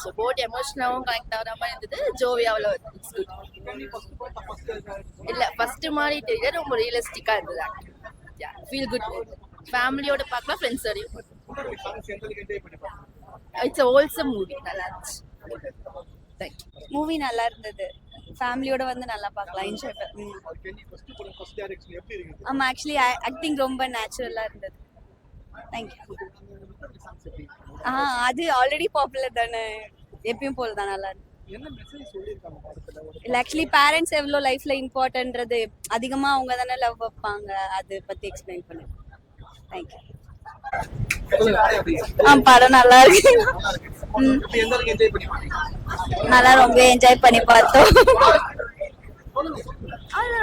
So boat எமோஷனலாகவும் connect ஆகிற மாதிரி இருந்தது. ஜோவியாவில் இல்லை ஃபர்ஸ்ட் மாதிரி தெரியல, ரொம்ப ரியலிஸ்டிக்காக இருந்தது. Feel good. ஃபேமிலியோட பார்க்கலாம், ஃப்ரெண்ட்ஸோடையும். It's a wholesome movie. நல்லா இருந்துச்சு. மூவி நல்லா இருந்தது. ஃபேமிலியோட வந்து நல்லா பார்க்கலாம், என்ஜாய் ஆமா. ஆக்சுவலி ஆக்டிங் ரொம்ப நேச்சுரலா இருந்தது. தேங்க்யூ. அது ஆல்ரெடி பாப்புலர் தானே, எப்பயும் போல தான். நல்லா இருக்கு. இல்ல ஆக்சுவலி பேரண்ட்ஸ் எவ்வளோ லைஃப்ல இம்பார்ட்டன்றது அதிகமா அவங்க தானே லவ் வைப்பாங்க, அது பத்தி எக்ஸ்பிளைன் பண்ணுங்க. தேங்க்யூ. படம் நல்லா இருக்கு. நல்லா ரொம்ப என்ஜாய் பண்ணி பார்த்தோம்.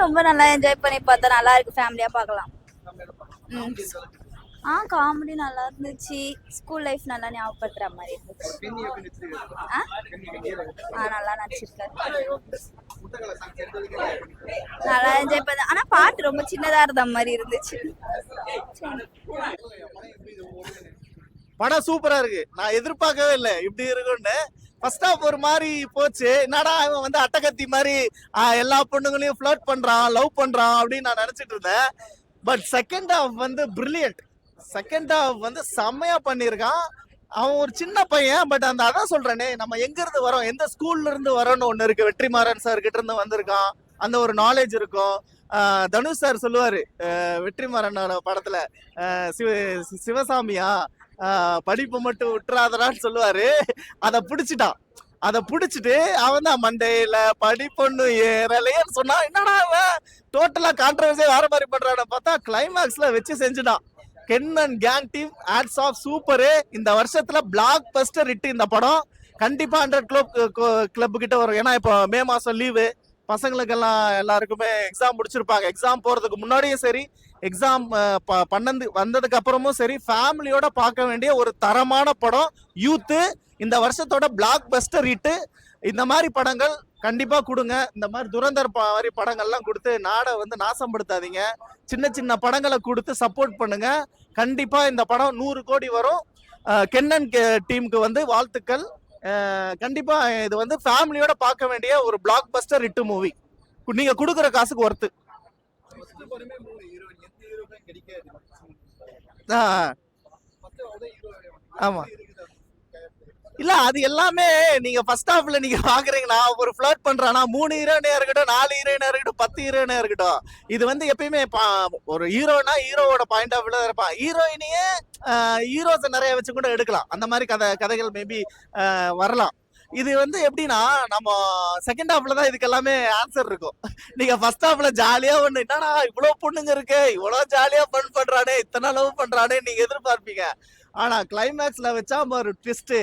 ரொம்ப நல்லா என்ஜாய் பண்ணி பார்த்தோம். நல்லா இருக்கு, ஃபேமிலியா பார்க்கலாம். காமெடி நல்லா இருந்துச்சு. ஸ்கூல் லைஃப் நல்லா ஞாபகப்படுத்துற மாதிரி இருந்துச்சு. நல்லா நடிச்சிருக்காரு. நல்லா என்ஜாய் பண்ண. ஆனா பாட்டு ரொம்ப சின்னதா இருந்த மாதிரி இருந்துச்சு. படம் சூப்பரா இருக்கு. நான் எதிர்பார்க்கவே இல்லை இப்படி இருக்கும்னு. ஃபர்ஸ்ட் ஹாஃப் ஒரு மாதிரி போச்சு. என்னடா இவன் வந்து அட்டகத்தி மாதிரி எல்லா பொண்ணுங்களையும் ஃப்ளர்ட் பண்றான், லவ் பண்றான் அப்படின்னு நான் நினைச்சிட்டு இருந்தேன். பட் செகண்ட் ஹாஃப் வந்து பிரில்லியன்ட். செகண்ட் ஹாஃப் வந்து செம்மையா பண்ணியிருக்கான். அவன் ஒரு சின்ன பையன், பட் அந்த அதான் சொல்றேனே, நம்ம எங்க இருந்து வரோம், எந்த ஸ்கூல்ல இருந்து வரோம்னு ஒண்ணு இருக்கு. வெற்றிமாறன் சார் கிட்ட இருந்து வந்திருக்கான், அந்த ஒரு நாலேஜ் இருக்கும். தனுஷ் சார் சொல்லுவாரு வெற்றிமாறனோட படத்துல, சிவசாமியா படிப்பு மட்டும் விட்டுறாதடான்னு சொல்லுவாரு. அதை பிடிச்சிட்டான். அதை பிடிச்சிட்டு அவன் தான் மண்டையில படிப்பொண்ணு ஏறலையன்னு சொன்னா, என்னடா அவன் டோட்டலா கான்ட்ரவர்சியா வேற மாதிரி பண்றான்னு பார்த்தா கிளைமேக்ஸ்ல வச்சு செஞ்சுட்டான். Ken and gang team hats off, super. இந்த வருஷத்துல பிளாக் பஸ்டர் ஹிட் இந்த படம். கண்டிப்பா 100 கிளப் கிட்ட வரும். ஏன்னா இப்போ மே மாசம் லீவு, பசங்களுக்கெல்லாம் எல்லாருக்குமே எக்ஸாம் முடிச்சிருப்பாங்க. எக்ஸாம் போறதுக்கு முன்னாடியும் சரி, எக்ஸாம் வந்ததுக்கு அப்புறமும் சரி, ஃபேமிலியோட பார்க்க வேண்டிய ஒரு தரமான படம் யூத்து. இந்த வருஷத்தோட பிளாக் பஸ்டர் ஹிட். இந்த மாதிரி படங்கள் கண்டிப்பா கொடுங்க. இந்த மாதிரி துரந்தர் மாதிரி படங்கள்லாம் கொடுத்து நாடை வந்து நாசப்படுத்தாதீங்க. சின்ன சின்ன படங்களை கொடுத்து சப்போர்ட் பண்ணுங்க. கண்டிப்பா இந்த படம் 100 கோடி வரும். கென்னன் டீமுக்கு வந்து வாழ்த்துக்கள். கண்டிப்பா இது வந்து ஃபேமிலியோட பார்க்க வேண்டிய ஒரு பிளாக் பஸ்டர் ஹிட் மூவி. நீங்க கொடுக்குற காசுக்கு ஒர்த்து. ஆமா. இல்ல அது எல்லாமே நீங்க ஃபர்ஸ்ட் ஹாஃப்ல நீங்க பாக்குறீங்கன்னா, ஒரு ஃப்ளர்ட் பண்றானா 3 ஹீரோயினா இருக்கட்டும், 4 ஹீரோயினா இருக்கட்டும், 10 ஹீரோயினா இருக்கட்டும், இது வந்து எப்பயுமே ஒரு ஹீரோனா ஹீரோவோட பாயிண்ட் ஆஃப் வியூல இருப்பான். ஹீரோயினியே ஹீரோஸை நிறைய வச்சு கூட எடுக்கலாம். அந்த மாதிரி கதைகள் மேபி வரலாம். இது வந்து எப்படின்னா, நம்ம செகண்ட் ஹாஃப்ல தான் இதுக்கு எல்லாமே ஆன்சர் இருக்கும். நீங்க ஃபர்ஸ்ட் ஹாஃப்ல ஜாலியா ஒண்ணு, என்னடா இவ்வளவு பொண்ணுங்க இருக்கு, இவ்வளவு ஜாலியா ஃபன் பண்றானே, இத்தனை லவ் பண்றானே நீங்க எதிர்பார்ப்பீங்க. ஆனா கிளைமேக்ஸ்ல வச்சா ஒரு ட்விஸ்ட்.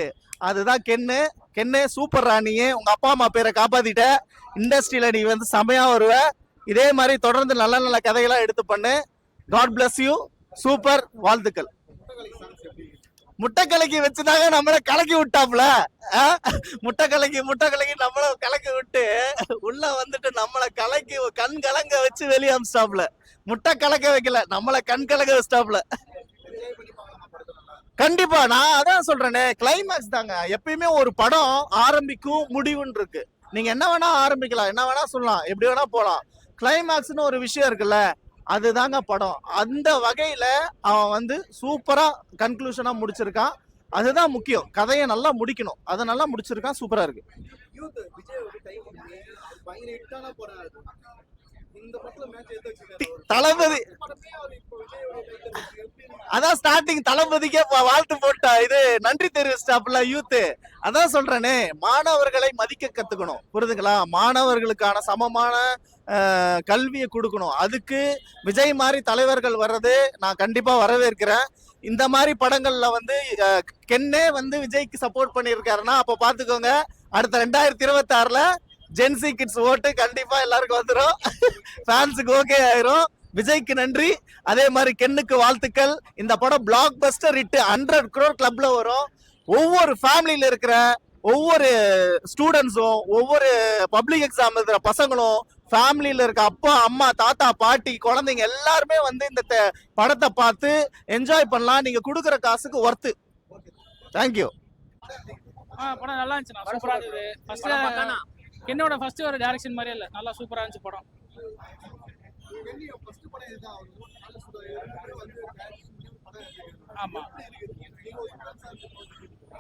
அதுதான் கென்னு சூப்பர் ராணியே, உங்க அப்பா அம்மா பேரை காப்பாத்திட்ட. இண்டஸ்ட்ரியில நீ வந்து செமையா வருவ. இதே மாதிரி தொடர்ந்து நல்ல நல்ல கதைகளா எடுத்து பண்ணு. God bless you. சூப்பர், வாழ்த்துக்கள். முட்டை கலக்கி வச்சுதாங்க நம்மள கலக்கி விட்டாப்ல. முட்டை கலக்கி நம்மள கலக்கி விட்டு உள்ள வந்துட்டு நம்மள கலக்கி கண் கலங்க வச்சு வெளியே அமிச்சிட்டாப்ல. முட்டை கலக்க வைக்கல, நம்மள கண் கலங்க வச்சிட்டாப்ல. கண்டிப்பா நான் அதான் சொல்றேனே, கிளைமேக்ஸ் தாங்க. எப்பயுமே ஒரு படம் ஆரம்பிக்கும் முடிவுன்னு இருக்கு. நீங்க என்ன வேணா ஆரம்பிக்கலாம், என்ன வேணா சொல்லலாம், எப்படி வேணா போலாம். கிளைமேக்ஸ்னு ஒரு விஷயம் இருக்குல்ல, அதுதாங்க படம். அந்த வகையில அவன் வந்து சூப்பரா கன்க்ளூஷனா முடிச்சிருக்கான். அதுதான் முக்கியம். கதையை நல்லா முடிக்கணும், அதை நல்லா முடிச்சிருக்கான். சூப்பரா இருக்கு. தளபதி அதான் ஸ்டார்டிங் தளபதிக்கே வாழ்த்து போட்டா இது நன்றி தெரிவிச்சாப்ல யூத்து. அதான் சொல்றேனே, மாணவர்களை மதிக்க கத்துக்கணும். புரிதுங்களா? மாணவர்களுக்கான சமமான கல்வியை கொடுக்கணும். அதுக்கு விஜய் மாதிரி தலைவர்கள் வர்றது நான் கண்டிப்பா வரவேற்கிறேன். இந்த மாதிரி படங்கள்ல வந்து கென்னே வந்து விஜய்க்கு சப்போர்ட் பண்ணியிருக்காருன்னா அப்ப பாத்துக்கோங்க, அடுத்த 2026ல ஜென்சி கிட்ஸ் ஓட்டு கண்டிப்பா எல்லாருக்கும் வந்துடும். ஃபேன்ஸுக்கு ஓகே ஆயிரும். விஜய்க்கு நன்றி, அதே மாதிரி கென்னுக்கு வாழ்த்துக்கள். இந்த படம் பிளாக் பஸ்டர் ஹிட். 100 crore கிளப்ல வரும். ஒவ்வொரு ஃபேமிலியில இருக்கிற ஒவ்வொரு ஸ்டூடெண்ட்ஸும், ஒவ்வொரு பப்ளிக் எக்ஸாம் எழுதுற பசங்களும், ஃபேமிலியில இருக்க அப்பா அம்மா தாத்தா பாட்டி குழந்தைங்க எல்லாருமே வந்து இந்த படத்தை பார்த்து என்ஜாய் பண்ணலாம். நீங்க கொடுக்குற காசுக்கு ஒர்த்து. தேங்க்யூ. படம் நல்லா இருந்துச்சுண்ணா, சூப்பரா இருந்தது. ஃபர்ஸ்ட் என்னோட ஃபர்ஸ்ட் ஒரு டைரக்ஷன் மாதிரியே இல்லை, நல்லா சூப்பரா இருந்துச்சு படம். ஆமா,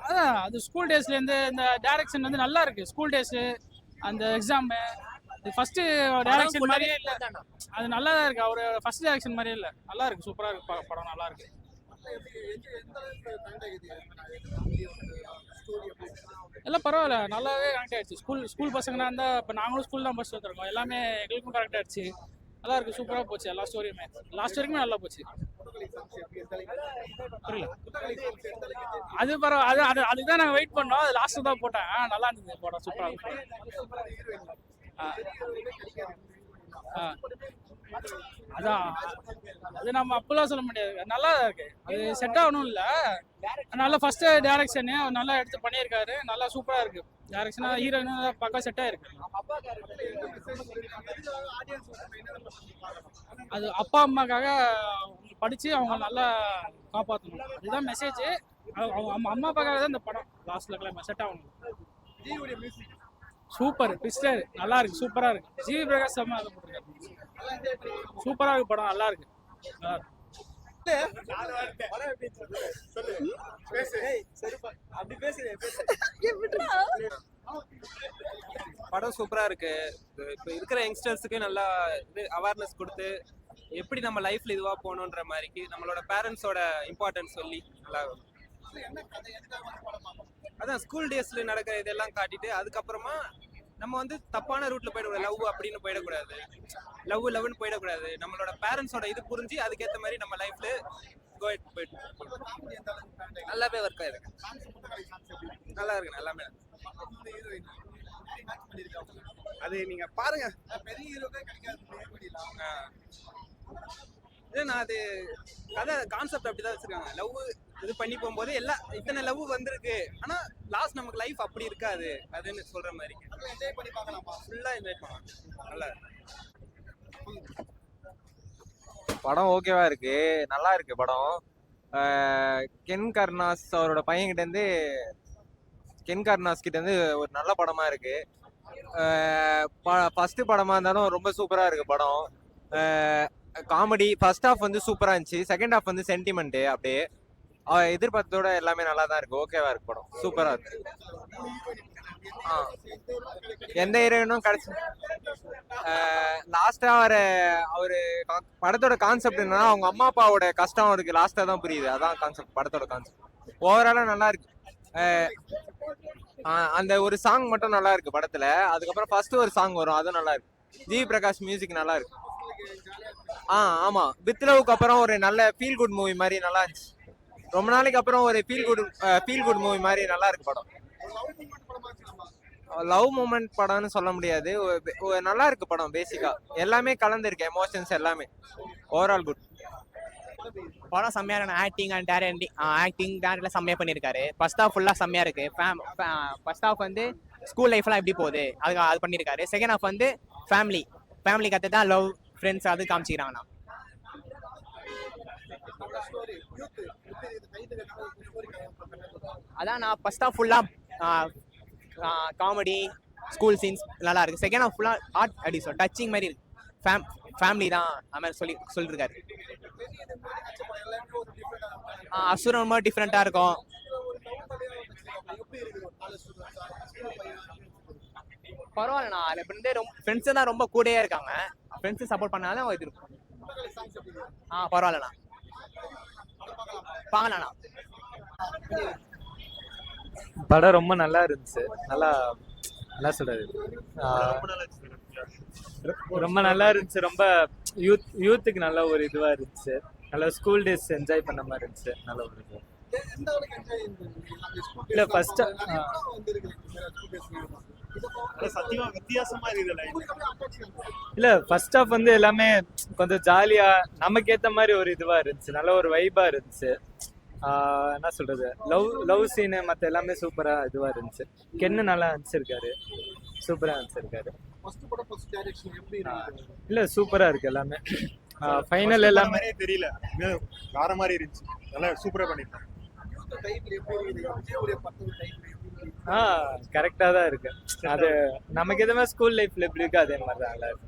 அதான் அது ஸ்கூல் டேஸ்ல இருந்து இந்த டைரக்ஷன் வந்து நல்லா இருக்கு. ஸ்கூல் டேஸ் அந்த எக்ஸாம் ஃபர்ஸ்ட் டைரக்ஷன் மாதிரியே இல்லை, அது நல்லா தான் இருக்கு. அவர் ஃபர்ஸ்ட் டைரக்ஷன் மாதிரியே இல்லை, நல்லா இருக்கு, சூப்பரா இருக்கு படம், நல்லா இருக்கு. எல்லாம் பரவாயில்ல, நல்லாவே கனெக்ட் ஆயிடுச்சு. ஸ்கூல் பசங்கன்னா இருந்தா இப்போ நாங்களும் ஸ்கூல் தான் பஸ் வந்துருக்கோம், எல்லாமே எங்களுக்கும் கனெக்ட் ஆயிடுச்சு. நல்லா இருக்கு, சூப்பரா போச்சு எல்லா ஸ்டோரியுமே, லாஸ்ட் வரைக்குமே நல்லா போச்சு. புரியல, அது பரவாயில்ல, அது அதுதான் நாங்கள் வெயிட் பண்ணோம், அது லாஸ்ட் தான் போட்டேன். நல்லா இருந்தது படம், சூப்பரா இருக்கு. அதான் அது நம்ம அப்பெல்லாம் சொல்ல முடியாது, நல்லா இருக்கு, அது செட் ஆகணும் இல்லை. நல்லா ஃபர்ஸ்ட் டைரக்ஷனு நல்லா எடுத்து பண்ணியிருக்காரு, நல்லா சூப்பரா இருக்கு டைரக்ஷனா. ஹீரோயினும் பக்கா செட் ஆயிருக்கு. அது அப்பா அம்மாக்காக படிச்சு அவங்க நல்லா காப்பாற்றணும், அதுதான் மெசேஜ். அவங்க அம்மா அப்பாக்காக தான் இந்த படம் லாஸ்ட்ல செட் ஆகணும். சூப்பர் ட்விஸ்டர், நல்லா இருக்கு, சூப்பரா இருக்கு. ஜிவி பிரகாஷ் செம்ம சூப்பரா இருக்கு படம், நல்லா இருக்கு, நல்லா இருக்கு. படம் சூப்பரா இருக்கு. இப்போ இருக்கிற யங்ஸ்டர்ஸுக்கு நல்லா இது அவேர்னஸ் கொடுத்து எப்படி நம்ம லைஃப்ல இதுவா போகணுன்ற மாதிரிக்கு நம்மளோட பேரண்ட்ஸோட இம்பார்ட்டன்ஸ் சொல்லி நல்லா அதான் ஸ்கூல் டேஸ்ல நடக்கிற இதெல்லாம் காட்டிட்டு அதுக்கப்புறமா நம்ம வந்து தப்பான ரூட்ல போயிடக்கூடாது, லவ் அப்படின்னு போயிடக்கூடாது, லவ்னு போயிடக்கூடாது. நம்மளோட பேரண்ட்ஸோட இது புரிஞ்சு அதுக்கேற்ற மாதிரி நம்ம லைஃப்ல போயிட்டு நல்லாவே ஒர்க் ஆயிருக்கு, நல்லா இருக்கு, நல்லாமே. அது நீங்க பாருங்க, இல்லைண்ணா அது கதை கான்செப்ட் அப்படிதான் வச்சிருக்காங்க. லவ் இது பண்ணி போகும்போது எல்லாம் இத்தனை லவ் வந்திருக்கு, ஆனா லாஸ்ட் நமக்கு லைஃப் அப்படி இருக்காது அதுன்னு சொல்ற மாதிரி ஃபுல்லா என்ஜாய் பண்ணலாம். நல்லா படம் ஓகேவா இருக்கு, நல்லா இருக்கு படம். கென் கருணாஸ் அவரோட பையன்கிட்ட இருந்து ஒரு நல்ல படமா இருக்கு. ஃபர்ஸ்ட் படமா இருந்தாலும் ரொம்ப சூப்பரா இருக்கு படம். காமெடி ஃபர்ஸ்ட் ஹாஃப் வந்து சூப்பரா இருந்துச்சு, செகண்ட் ஹாஃப் வந்து சென்டிமெண்ட் அப்படியே எதிர்பார்த்ததோட எல்லாமே நல்லா தான் இருக்கு, ஓகேவா இருக்கு படம், சூப்பரா இருக்கு. எந்த ஹீரோயினும் கிடைச்சி லாஸ்டா அவரு படத்தோட கான்செப்ட் என்னன்னா அவங்க அம்மா அப்பாவோட கஷ்டம் அவருக்கு லாஸ்டா தான் புரியுது, அதான் கான்செப்ட், படத்தோட கான்செப்ட். ஓவராலா நல்லா இருக்கு. அந்த ஒரு சாங் மட்டும் நல்லா இருக்கு படத்துல, அதுக்கப்புறம் ஃபர்ஸ்ட் ஒரு சாங் வரும், அதுவும் நல்லா இருக்கு. ஜிவி பிரகாஷ் மியூசிக் நல்லா இருக்கு. ஆமா, வித் லவ்க்கு அப்புறம் ஒரு நல்ல ஃபீல் குட் மூவி மாதிரி நல்லா இருந்துச்சு. ரொம்ப நாளைக்கு அப்புறம் ஒரு ஃபீல் குட் மூவி மாதிரி நல்லா இருக்கு படம். லவ் மூமெண்ட் படம்னு சொல்ல முடியாது, நல்லா இருக்கு படம். பேசிக்கா எல்லாமே கலந்துருக்கு, எமோஷன்ஸ் எல்லாமே. ஓவரால் குட் படம். செம்மையான ஆக்டிங் அண்ட் டேரக்ட்லாம் செம்மையா பண்ணியிருக்காரு. ஃபர்ஸ்ட் ஹாஃப் ஃபுல்லாக செம்மையா இருக்கு. ஃபர்ஸ்ட் ஹாஃப் வந்து ஸ்கூல் லைஃப்லாம் எப்படி போகுது அது பண்ணியிருக்காரு. செகண்ட் ஹாஃப் வந்து ஃபேமிலி கற்று தான் லவ் ஃப்ரெண்ட்ஸ் அது காமிச்சிக்கிறாங்கண்ணா. அதான் நான் ஃபர்ஸ்ட் ஹாஃப் ஃபுல்லாக காமெடி ஸ்கூல் சீன்ஸ் நல்லா இருக்கு. செகண்ட் ஹாஃப் ஃபுல்லாக ஆர்ட் அடிஷன் டச்சிங் மாதிரி இருக்கு. ஃபேமிலி தான் அது மாதிரி சொல்லியிருக்காரு. அசுரன் ரொம்ப டிஃப்ரெண்ட்டாக இருக்கும். பரவாயில்லண்ணா, அதில் வந்து ஃப்ரெண்ட்ஸு தான் ரொம்ப கூடயே இருக்காங்க. ஃப்ரெண்ட்ஸு சப்போர்ட் பண்ணாலும் இது இருக்கும். பரவாயில்லண்ணா, பார்க்கலாண்ணா. படம் ரொம்ப நல்லா இருந்துச்சு. நல்லா சொல்றது, ரொம்ப நல்லா இருந்துச்சு. ரொம்ப யூத்துக்கு நல்ல ஒரு இதுவா இருந்துச்சு. நல்லா ஸ்கூல் டேஸ் என்ஜாய் பண்ண மாதிரி இருந்துச்சு. நல்ல ஒரு இது இல்ல ஃபர்ஸ்ட் இல்ல ஃபர்ஸ்ட் ஹாஃப் வந்து எல்லாமே கொஞ்சம் ஜாலியா நமக்கு ஏத்த மாதிரி ஒரு இதுவா இருந்துச்சு. நல்ல ஒரு வைபா இருந்துச்சு. என்ன சொல்றது, லவ் சீனு மற்ற எல்லாமே சூப்பரா இதுவா இருந்துச்சு. கென்னு நல்லா அனுப்பிச்சிருக்காரு, சூப்பரா அனுப்பிச்சிருக்காரு. இல்ல சூப்பரா இருக்கு எல்லாமே. ஃபைனல் எல்லாமே தெரியல, வேற மாதிரி இருந்துச்சு. நல்லா சூப்பரா பண்ணிருக்காங்க. கரெக்டா தான் இருக்கு. அது நமக்கு எதுவுமே ஸ்கூல் லைஃப்ல எப்படி இருக்கு அதே மாதிரி தான் நல்லா இருக்கு.